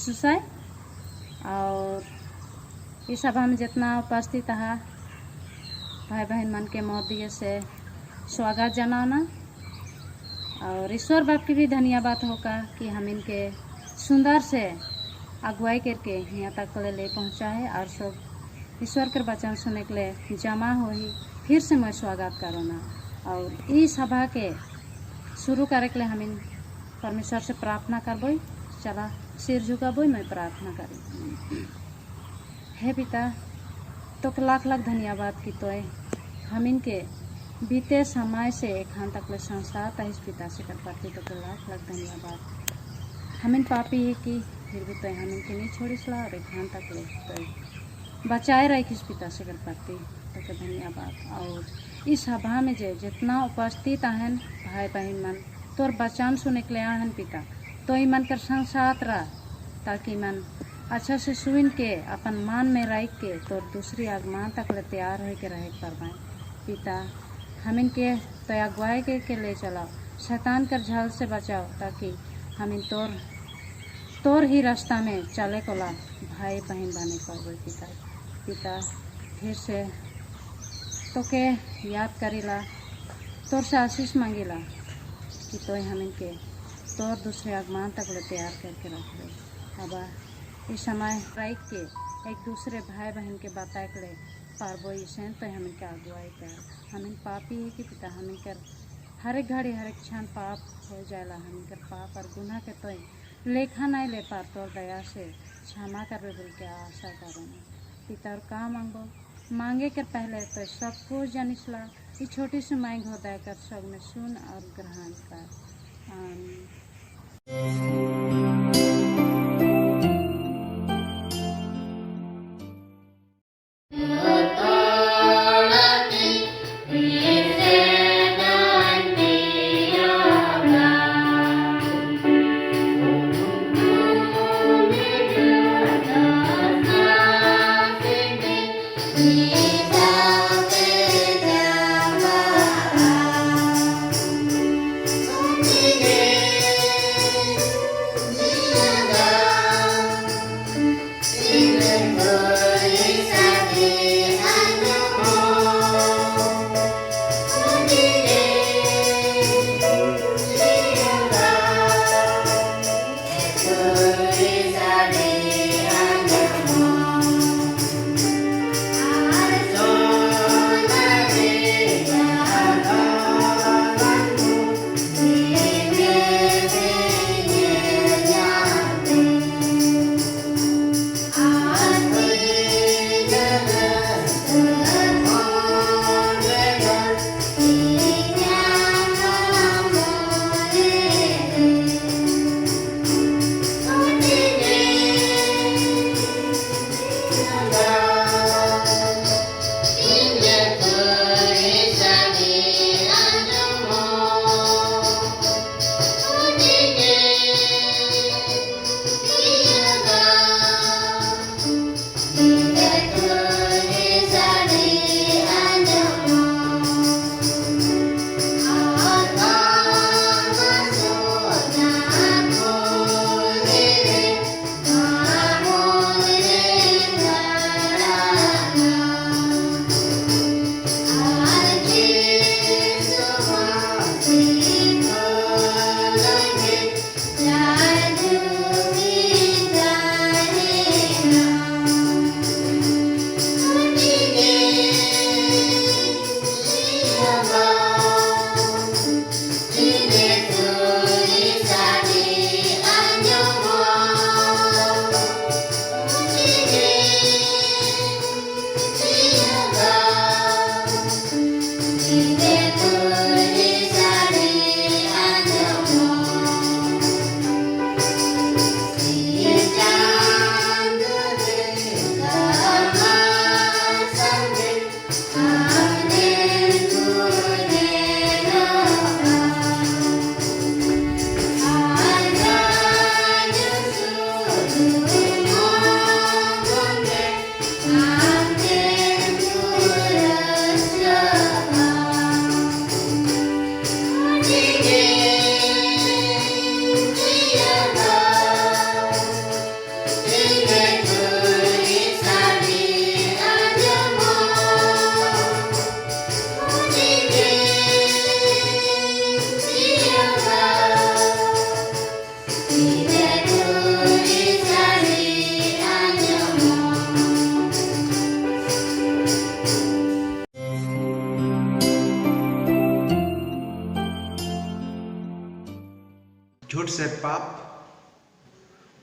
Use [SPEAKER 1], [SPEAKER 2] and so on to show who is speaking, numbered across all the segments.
[SPEAKER 1] सुसाय और इस सभा में जितना उपस्थित है भाई बहन मन के मोदी से स्वागत जनाना और ईश्वर बाप की भी धन्यवाद होगा कि हम इनके सुंदर से अगुवाई करके यहाँ तक ले पहुँचा है और सब ईश्वर के वचन सुनने के लिए जमा हो ही फिर से मैं स्वागत करूँगा और इस सभा के शुरू करे के लिए हम इन परमेश्वर से प्रार्थना करबो। चला सिर झुकाबो, मैं प्रार्थना करी। हे पिता, तो लाख लाख धन्यवाद की तो हम इनके बीते समय से एखान तक ले संसार तहिस पिता से कर पाती तो लाख लाख धन्यवाद। हम इन पापी है कि फिर भी तो हम इनके नहीं छोड़ीसला और एखान तक ले तो बचाए रहे किस पिता से कर पाती तो धन्यवाद। और इस सभा में जितना उपस्थित आहन भाई बहन मन तोर बचान सुने के लिए आहन पिता, तो ई मन कर संग साथ रह ताकि मन अच्छा से सुन के अपन मान में रख के तोर दूसरी आगमान तक ले तैयार हो के रहे कर पाए पिता। हम इनके तो अगुवाई के ले चलाओ, शैतान कर झाल से बचाओ ताकि हम इन तोर ही रास्ता में चले को ला भाई बहन बने पाओ पिता। फिर से तो के याद करीला, तोर से आशीष मांगीला कि तो हम इनके तोर दूसरे आगमान तक ले तैयार करके रख ले। अब इस समय रख के एक दूसरे भाई बहन के बताए के ले पारबो इसे तो हम इनके अगुवाई कर। हम इन पापी है कि पिता हम इनकर हर एक घड़ी हर एक क्षण पाप हो जाएला। हम इनकर पाप और गुनाह के तो लेखा नहीं ले पार तोर दया से क्षमा करबे बोल के आशा करूँ पिता। और का मांगो मांगे कर पहले तो सब कुछ जानिसला ये छोटी सी मांग हो दया कर सब में सुन और ग्रहण कर। आमीन।
[SPEAKER 2] झूठ से पाप,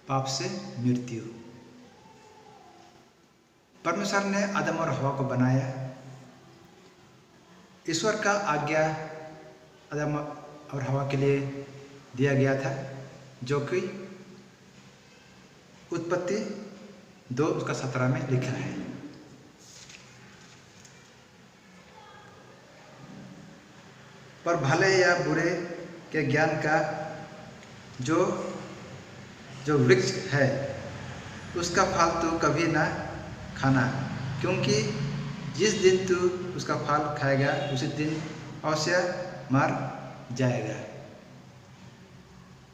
[SPEAKER 2] पाप से मृत्यु। परमेश्वर ने आदम और हवा को बनाया। ईश्वर का आज्ञा आदम और हवा के लिए दिया गया था, जो कि उत्पत्ति 2:17 में लिखा है। पर भले या बुरे के ज्ञान का जो वृक्ष है उसका फल तू कभी ना खाना, क्योंकि जिस दिन तू उसका फल खाएगा उसी दिन अवश्य मर जाएगा।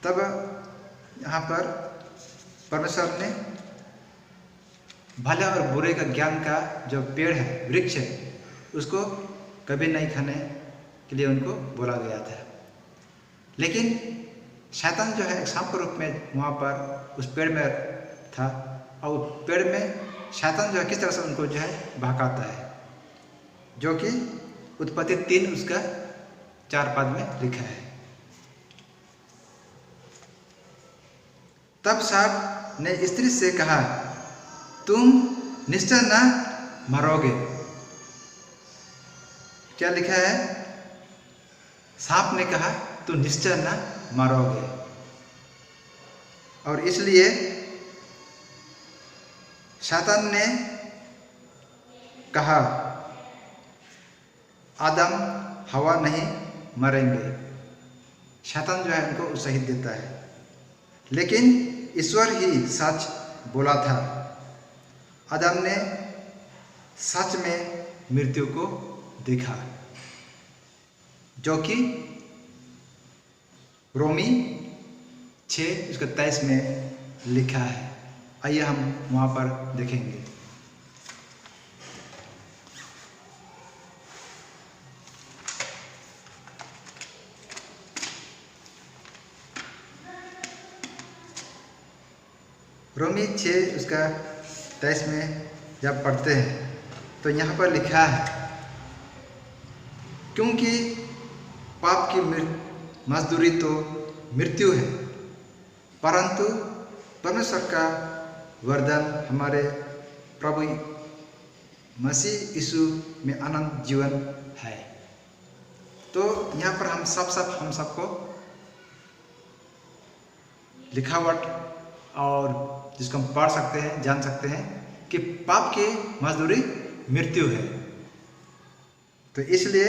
[SPEAKER 2] तब यहाँ पर परमेश्वर ने भले और बुरे का ज्ञान का जो पेड़ है, वृक्ष है, उसको कभी नहीं खाने के लिए उनको बोला गया था। लेकिन शैतान जो है एक सांप के रूप में वहाँ पर उस पेड़ में था, और पेड़ में शैतान जो है किस तरह से उनको जो है बहकाता है, जो कि उत्पत्ति 3 उसका 4 पद में लिखा है। तब सांप ने स्त्री से कहा, तुम निश्चय न मरोगे। क्या लिखा है? सांप ने कहा तू निश्चय न मरोगे। और इसलिए शैतान ने कहा आदम हवा नहीं मरेंगे। शैतान जो है उनको उत्साहित देता है, लेकिन ईश्वर ही सच बोला था। आदम ने सच में मृत्यु को देखा, जो कि रोमी 6:23 में लिखा है। आइए हम वहाँ पर देखेंगे। रोमी 6:23 में जब पढ़ते हैं तो यहाँ पर लिखा है, क्योंकि पाप की मजदूरी तो मृत्यु है, परंतु परमेश्वर का वरदान हमारे प्रभु मसीह यीशु में अनंत जीवन है। तो यहाँ पर हम सबको लिखावट और जिसको हम पढ़ सकते हैं, जान सकते हैं कि पाप की मजदूरी मृत्यु है। तो इसलिए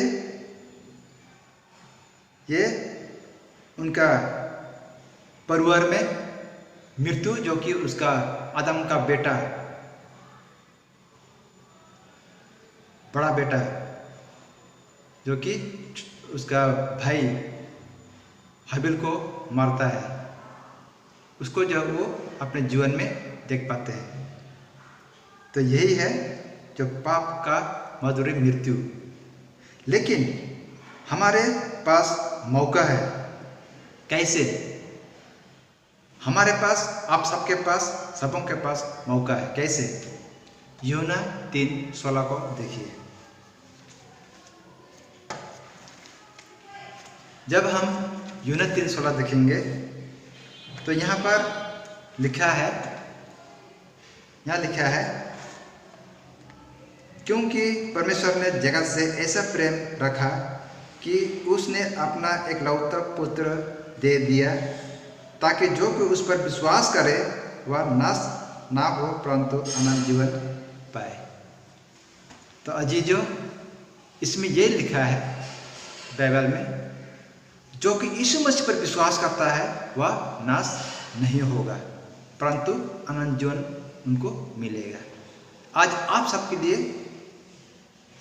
[SPEAKER 2] ये उनका परिवार में मृत्यु, जो कि उसका आदम का बेटा, बड़ा बेटा, जो कि उसका भाई हाबिल को मारता है, उसको जो वो अपने जीवन में देख पाते हैं। तो यही है जो पाप का मजदूरी मृत्यु। लेकिन हमारे पास मौका है। कैसे? हमारे पास, आप सबके पास, सबों के पास मौका है। कैसे? यूहन्ना 3:16 को देखिए। जब हम यूहन्ना 3:16 देखेंगे तो यहाँ पर लिखा है, क्योंकि परमेश्वर ने जगत से ऐसा प्रेम रखा कि उसने अपना एकलौता पुत्र दे दिया, ताकि जो कोई उस पर विश्वास करे वह नाश ना हो परंतु अनंत जीवन पाए। तो अजीजों, इसमें ये लिखा है बाइबल में, जो कि यीशु मसीह पर विश्वास करता है वह नाश नहीं होगा परंतु अनंत जीवन उनको मिलेगा। आज आप सबके लिए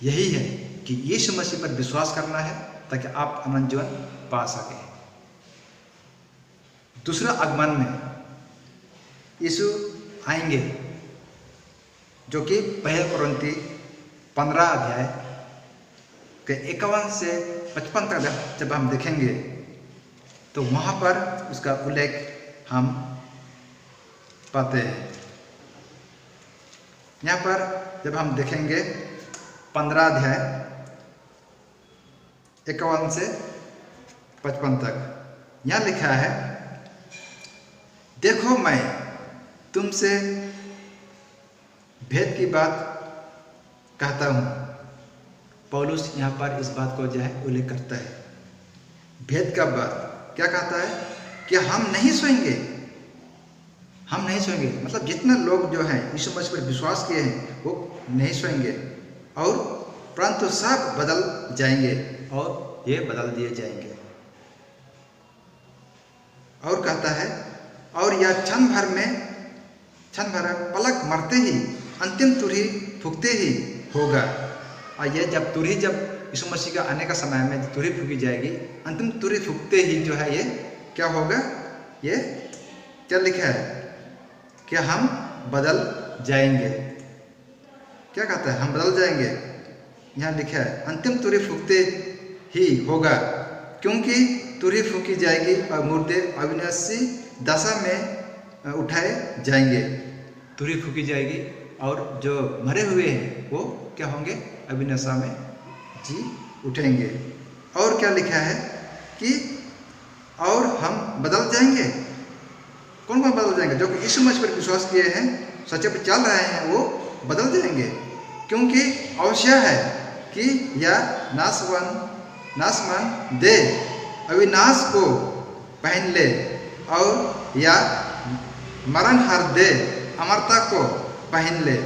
[SPEAKER 2] यही है कि यीशु मसीह पर विश्वास करना है ताकि आप अनंत जीवन पा सकें। दूसरा आगमन में यीशु आएंगे, जो कि पहले कुरिन्थी 15 अध्याय के 51 से 55 तक जब हम देखेंगे तो वहाँ पर उसका उल्लेख हम पाते हैं। यहाँ पर जब हम देखेंगे 15 अध्याय 51 से 55 तक, यहाँ लिखा है, देखो मैं तुमसे भेद की बात कहता हूँ। पौलुस यहाँ पर इस बात को जो है उल्लेख करता है। भेद का बात क्या कहता है कि हम नहीं सोएंगे, हम नहीं सोएंगे, मतलब जितने लोग जो हैं यीशु मसीह पर विश्वास किए हैं वो नहीं सोएंगे, और परंतु सब बदल जाएंगे और ये बदल दिए जाएंगे। और कहता है और यह क्षण भर पलक मरते ही अंतिम तुरही फूंकते ही होगा। और ये जब यीशु मसीह का आने का समय में तुरही फूंकी जाएगी, अंतिम तुरही फूंकते ही जो है ये क्या होगा, ये क्या लिखा है कि हम बदल जाएंगे। क्या कहता है, हम बदल जाएंगे। यहाँ लिखा है अंतिम तुरही फूंकते ही होगा, क्योंकि तुरही फूंकी जाएगी और मुर्दे अविनाशी दशा में उठाए जाएंगे। तुरही फूंकी जाएगी और जो मरे हुए हैं वो क्या होंगे, अविनाशा में जी उठेंगे। और क्या लिखा है कि और हम बदल जाएंगे। कौन कौन बदल जाएंगे? जो कि यीशु मसीह पर विश्वास किए हैं, सच्चे पर चल रहे हैं, वो बदल जाएंगे। क्योंकि आवश्यक है कि यह नाशवान देह अविनाश को पहन ले और या मरणहार देह अमरता को पहन ले।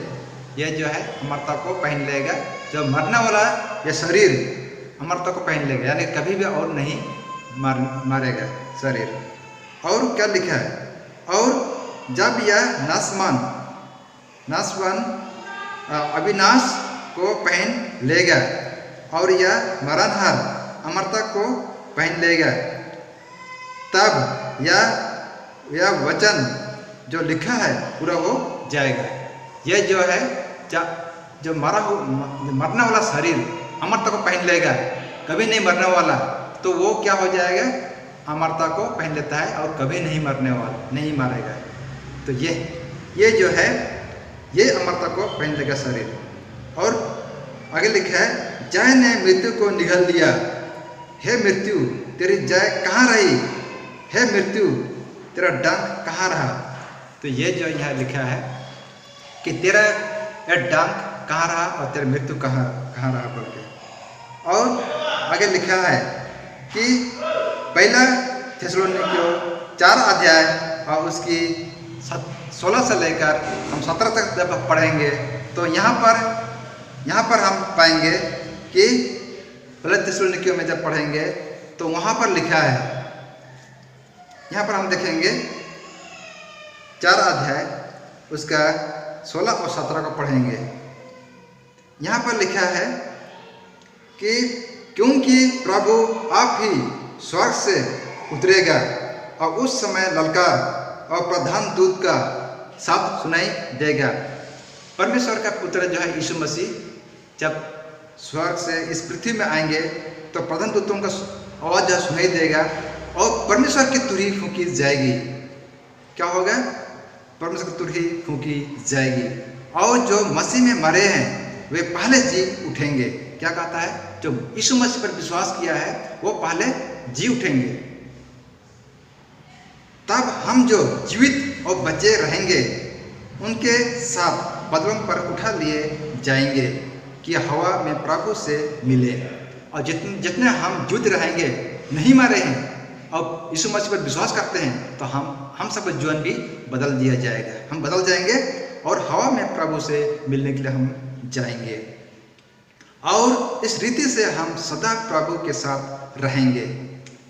[SPEAKER 2] यह जो है अमरता को पहन लेगा। जो मरने वाला यह शरीर अमरता को पहन लेगा, यानी कभी भी और नहीं मारेगा शरीर। और क्या लिखा है, और जब यह नाशवान अविनाश को पहन लेगा और यह मरणहार अमरता को पहन लेगा, तब यह वचन जो लिखा है पूरा हो जाएगा। यह जो है जो मरने वाला शरीर अमरता को पहन लेगा, कभी नहीं मरने वाला, तो वो क्या हो जाएगा, अमरता को पहन लेता है और कभी नहीं मरने वाला, नहीं मारेगा। तो ये जो है ये अमरता को पहन लेगा शरीर। और आगे लिखा है जय ने मृत्यु को निगल लिया, हे मृत्यु तेरी जय कहाँ रही, हे मृत्यु तेरा डंक कहाँ रहा। तो ये जो यहाँ लिखा है कि तेरा यह डंक कहाँ रहा और तेरा मृत्यु कहाँ रहा बोल के। और आगे लिखा है कि पहला थिस्सलुनीकियों 4 अध्याय और उसकी 16 से लेकर हम 17 तक जब पढ़ेंगे तो यहाँ पर हम पाएंगे कि पहले थिस्सलुनीकियों में जब पढ़ेंगे तो वहाँ पर लिखा है, यहाँ पर हम देखेंगे 4 अध्याय उसका 16 और 17 को पढ़ेंगे। यहाँ पर लिखा है कि क्योंकि प्रभु आप ही स्वर्ग से उतरेगा और उस समय ललकार और प्रधान दूत का शब्द सुनाई देगा। परमेश्वर का पुत्र जो है यीशु मसीह जब स्वर्ग से इस पृथ्वी में आएंगे तो प्रधान दूतों का आवाज जो सुनाई देगा और परमेश्वर की तुरही फूंकी जाएगी। क्या होगा, परमेश्वर की तुरही फूंकी जाएगी और जो मसीह में मरे हैं वे पहले जी उठेंगे। क्या कहता है, जो यीशु मसीह पर विश्वास किया है वो पहले जी उठेंगे। तब हम जो जीवित और बचे रहेंगे उनके साथ बदलों पर उठा लिए जाएंगे कि हवा में प्रभु से मिले। और जितने हम जीवित रहेंगे, नहीं मरे हैं और यीशु मसीह पर विश्वास करते हैं, तो हम सब जीवन भी बदल दिया जाएगा। हम बदल जाएंगे और हवा में प्रभु से मिलने के लिए हम जाएंगे और इस रीति से हम सदा प्रभु के साथ रहेंगे।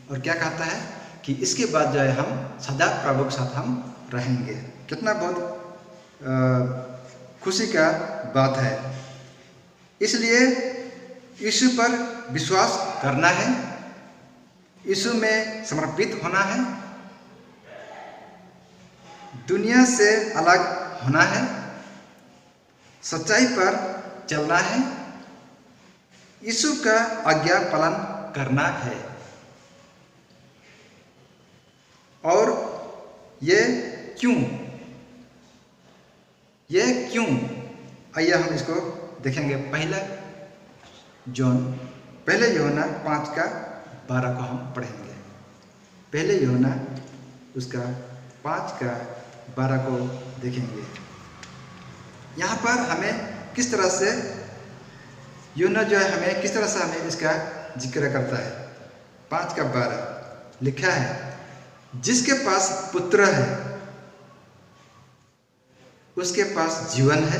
[SPEAKER 2] और क्या कहता है कि इसके बाद जो है हम सदा प्रभु के साथ हम रहेंगे। कितना बहुत खुशी का बात है। इसलिए यीशु पर विश्वास करना है, यीशु में समर्पित होना है, दुनिया से अलग होना है, सच्चाई पर चलना है, यीशु का आज्ञा पालन करना है। और ये क्यों आइए हम इसको देखेंगे। पहले यूहन्ना 5:12 को हम पढ़ेंगे। पहले यूहन्ना उसका 5 का 12 को देखेंगे। यहाँ पर हमें किस तरह से यूना जो है हमें किस तरह से हमें इसका जिक्र करता है। 5 का 12 लिखा है, जिसके पास पुत्र है उसके पास जीवन है,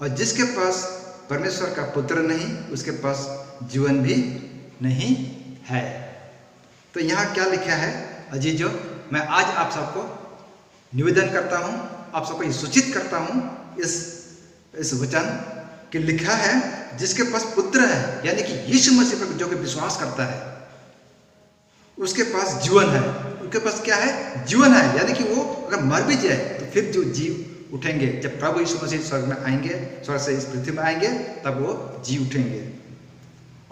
[SPEAKER 2] और जिसके पास परमेश्वर का पुत्र नहीं उसके पास जीवन भी नहीं है। तो यहाँ क्या लिखा है अजीजों, मैं आज आप सबको निवेदन करता हूँ, आप सबको ये सूचित करता हूँ इस वचन कि लिखा है जिसके पास पुत्र है, यानी कि यीशु मसीह पर जो कि विश्वास करता है उसके पास जीवन है। उसके पास क्या है? जीवन है, यानी कि वो अगर मर भी जाए तो फिर जो जीव उठेंगे, जब प्रभु यीशु मसीह स्वर्ग में आएंगे, स्वर्ग से इस पृथ्वी में आएंगे, तब वो जी उठेंगे।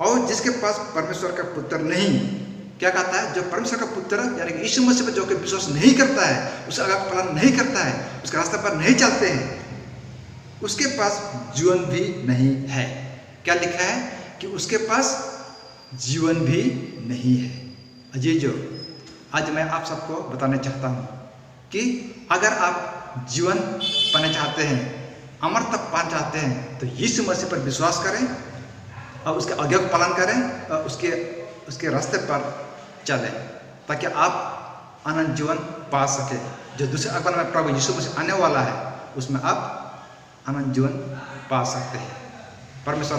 [SPEAKER 2] और जिसके पास परमेश्वर का पुत्र नहीं, क्या कहता है? जो परमेश्वर का पुत्र यानी कि यीशु मसीह पर जो कि विश्वास नहीं करता है, उसका आज्ञा पालन नहीं करता है, उसके रास्ते पर नहीं चलते हैं, उसके पास जीवन भी नहीं है। क्या लिखा है? कि उसके पास जीवन भी नहीं है। अजीजों, आज मैं आप सबको बताना चाहता हूँ कि अगर आप जीवन पाना चाहते हैं, अमर तक पाना चाहते हैं, तो यीशु मसीह पर विश्वास करें और उसके आज्ञा का पालन करें और उसके रास्ते पर चलें, ताकि आप अनंत जीवन पा सके। जो दूसरे अगमन में प्रभु यीशु मसीह आने वाला है, उसमें आप अनंत जीवन पा सकते हैं। परमेश्वर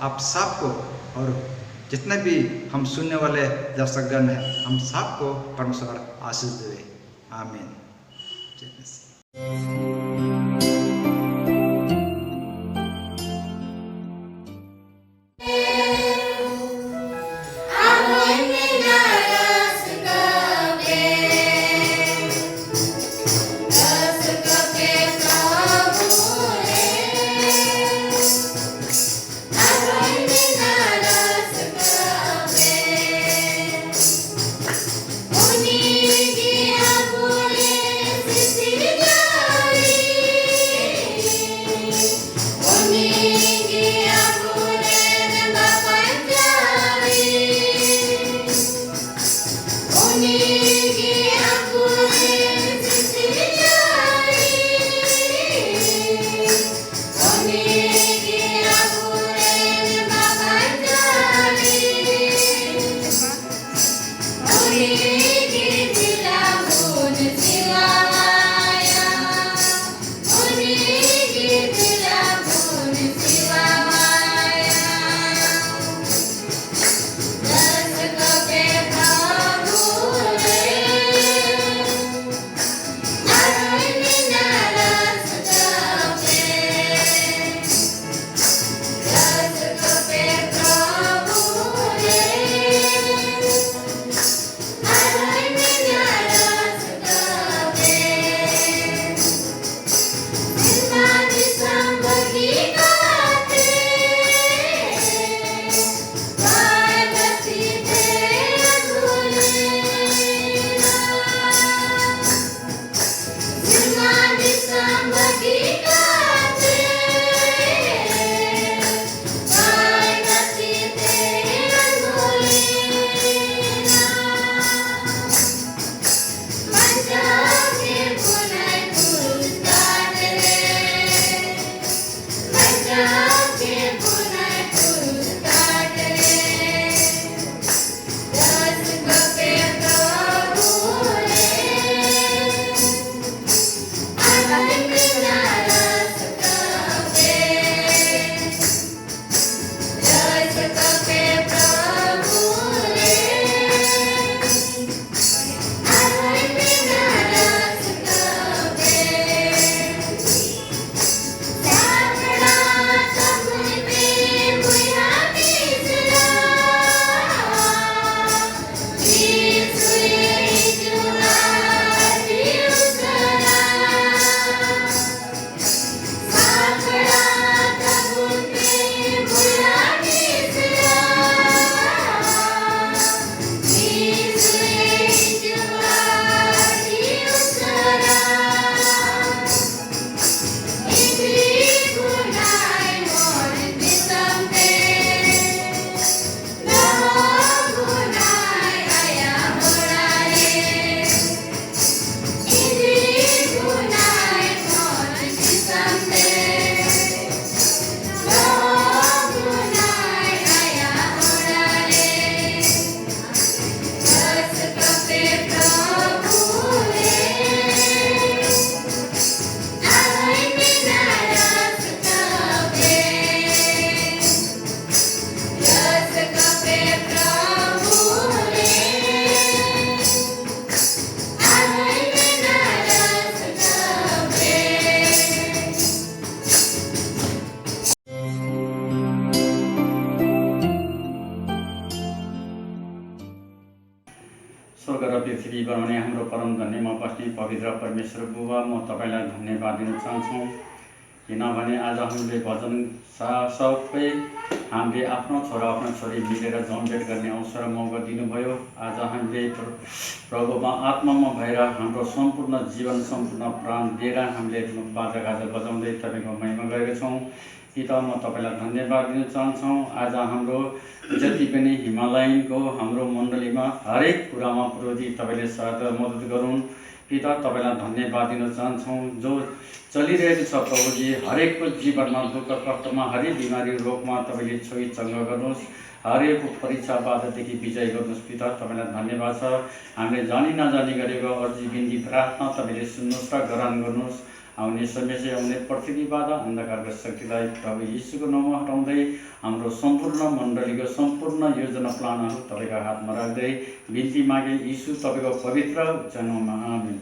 [SPEAKER 2] आप सबको और जितने भी हम सुनने वाले दर्शकगण हैं, हम सबको परमेश्वर आशीष देवे। आमीन। जय मसीह।
[SPEAKER 3] स्वर्ग र पृथ्वी बनाउने हाम्रो परम धन्यमा बस्ने पवित्र परमेश्वर बुबा, म तपाईँलाई धन्यवाद दिन चाहन्छु, किनभने आज हामीले भजन सबै हामीले आफ्नो छोरा आफ्नो छोरी मिलेर जमघट गर्ने अवसर मौका दिनुभयो। आज हामीले प्रभुमा आत्मामा भएर हाम्रो सम्पूर्ण जीवन सम्पूर्ण प्राण दिएर हामीले बाजागाजा बजाउँदै तपाईँको महिमा गरेका छौँ। पिता, म तपाईँलाई धन्यवाद दिन चाहन्छौँ। आज हाम्रो जति पनि हिमालयनको हाम्रो मण्डलीमा हरेक कुरामा प्रभुजी तपाईँले सहायता मद्दत गरून्। पिता, तपाईँलाई धन्यवाद दिन चाहन्छौँ। जो चलिरहेको छ प्रभुजी, हरेकको जीवनमा दुःख कष्टमा हरेक बिमारी रोगमा तपाईँले छोई चङ्गा गर्नुहोस्, हरेक परीक्षा बाधादेखि विजय गर्नुहोस्। पिता, तपाईँलाई धन्यवाद छ। हामीले जानी नजानी गरेको अर्जी बिन्ती प्रार्थना तपाईँले सुन्नुहोस् र ग्रहण गर्नुहोस्। आउने समय चाहिँ आउने पृथ्वीबाट अन्धकारको शक्तिलाई प्रभु यीशुको नाममा हटाउँदै हाम्रो सम्पूर्ण मण्डलीको सम्पूर्ण योजना प्लानहरू तपाईँको हातमा राख्दै बिन्ती मागे यीशु तपाईँको पवित्र जन्ममा आमेन।